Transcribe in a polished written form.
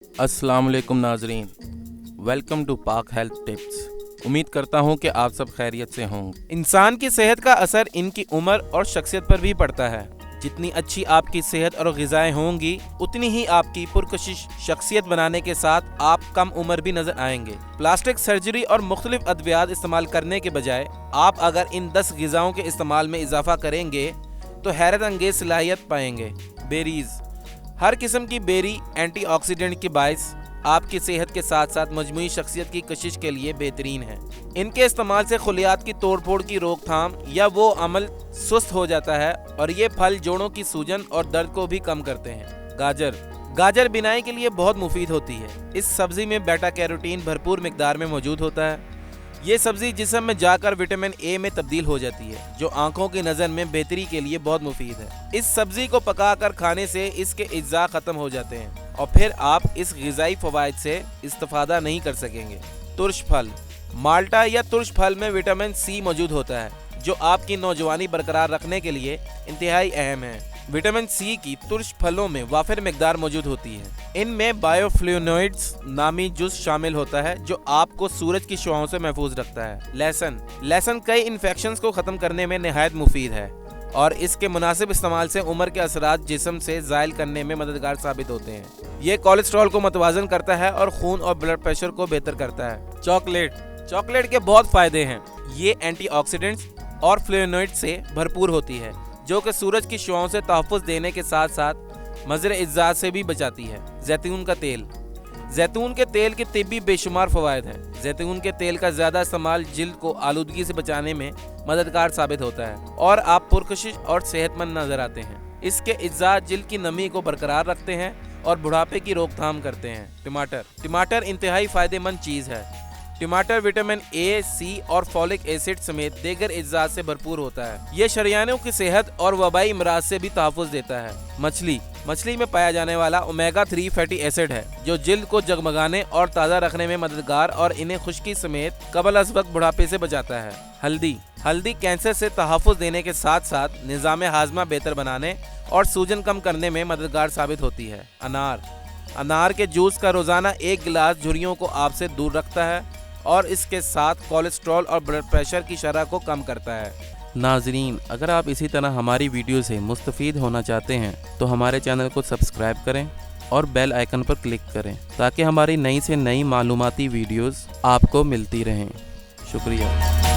अस्सलाम वालेकुम नाजरीन, वेलकम टू पाक हेल्थ टिप्स। उम्मीद करता हूँ कि आप सब खैरियत से होंगे। इंसान की सेहत का असर इनकी उम्र और शख्सियत पर भी पड़ता है। जितनी अच्छी आपकी सेहत और ग़िज़ाएँ होंगी, उतनी ही आपकी पुरकशिश शख्सियत बनाने के साथ आप कम उम्र भी नजर आएंगे। प्लास्टिक सर्जरी और मुख्तलिफ अद्वियात इस्तेमाल करने के बजाय आप अगर इन 10 ग़िज़ाओं के इस्तेमाल में इजाफा करेंगे तो हैरत अंगेज सलाहियत पाएंगे। बेरीज़। हर किस्म की बेरी एंटीऑक्सीडेंट के बायस आपकी सेहत के साथ साथ मजमूई शख्सियत की कशिश के लिए बेहतरीन है। इनके इस्तेमाल से खुलियात की तोड़ फोड़ की रोकथाम या वो अमल सुस्त हो जाता है और ये फल जोड़ों की सूजन और दर्द को भी कम करते हैं। गाजर बिनाई के लिए बहुत मुफीद होती है। इस सब्जी में बेटा कैरोटीन भरपूर मिकदार में मौजूद होता है। ये सब्जी जिस्म में जाकर विटामिन ए में तब्दील हो जाती है, जो आंखों की नज़र में बेहतरी के लिए बहुत मुफीद है। इस सब्जी को पकाकर खाने से इसके अज्जा ख़त्म हो जाते हैं और फिर आप इस ग़िज़ाई फ़वाइद से इस्तिफ़ादा नहीं कर सकेंगे। तुर्श फल। माल्टा या तुर्श फल में विटामिन सी मौजूद होता है, जो आपकी नौजवानी बरकरार रखने के लिए इंतहाई अहम है। विटामिन सी की तुर्श फलों में वाफिर मिकदार मौजूद होती है। इनमें बायोफ्लैवोनॉइड्स नामी जुज़ शामिल होता है, जो आपको सूरज की शुआओं से महफूज रखता है। लहसुन कई इन्फेक्शंस को ख़त्म करने में नहायत मुफीद है और इसके मुनासिब इस्तेमाल से उम्र के असरात जिस्म से ज़ायल करने में मददगार साबित होते हैं। ये कोलेस्ट्रॉल को मतवाजन करता है और खून और ब्लड प्रेशर को बेहतर करता है। चॉकलेट के बहुत फ़ायदे हैं। ये एंटीऑक्सीडेंट्स और फ्लेवोनॉइड से भरपूर होती है, जो कि सूरज की शुआओं से तहफ़्फ़ुज़ देने के साथ साथ मज़र इज़्ज़ात से भी बचाती है। जैतून के तेल के तिब्बी बेशुमार फ़वाइद हैं। जैतून के तेल का ज़्यादा इस्तेमाल जिल्द को आलूदगी से बचाने में मददगार साबित होता है और आप पुरकशिश और सेहतमंद नज़र आते हैं। इसके इज़्ज़ात जिल्द की नमी को बरकरार रखते हैं और बुढ़ापे की रोकथाम करते हैं। टमाटर इंतहाई फ़ायदेमंद चीज़ है। टमाटर विटामिन ए, सी और फॉलिक एसिड समेत दीगर इज़्ज़ात से भरपूर होता है। ये शरियानों की सेहत और वबाई अमराज से भी तहफ़्फ़ुज़ देता है। मछली में पाया जाने वाला ओमेगा 3 फैटी एसिड है, जो जिल्द को जगमगाने और ताज़ा रखने में मददगार और इन्हें खुश्की समेत कबल अज़ वक्त बुढ़ापे से बचाता है। हल्दी कैंसर से तहफ़्फ़ुज़ देने के साथ साथ निज़ाम हाज़मा बेहतर बनाने और सूजन कम करने में मददगार साबित होती है। अनार के जूस का रोज़ाना 1 गिलास झुर्रियों को आपसे दूर रखता है और इसके साथ कोलेस्ट्रॉल और ब्लड प्रेशर की शरह को कम करता है। नाजरीन, अगर आप इसी तरह हमारी वीडियो से मुस्तफ़ीद होना चाहते हैं तो हमारे चैनल को सब्सक्राइब करें और बेल आइकन पर क्लिक करें, ताकि हमारी नई से नई मालूमाती वीडियोस आपको मिलती रहें। शुक्रिया।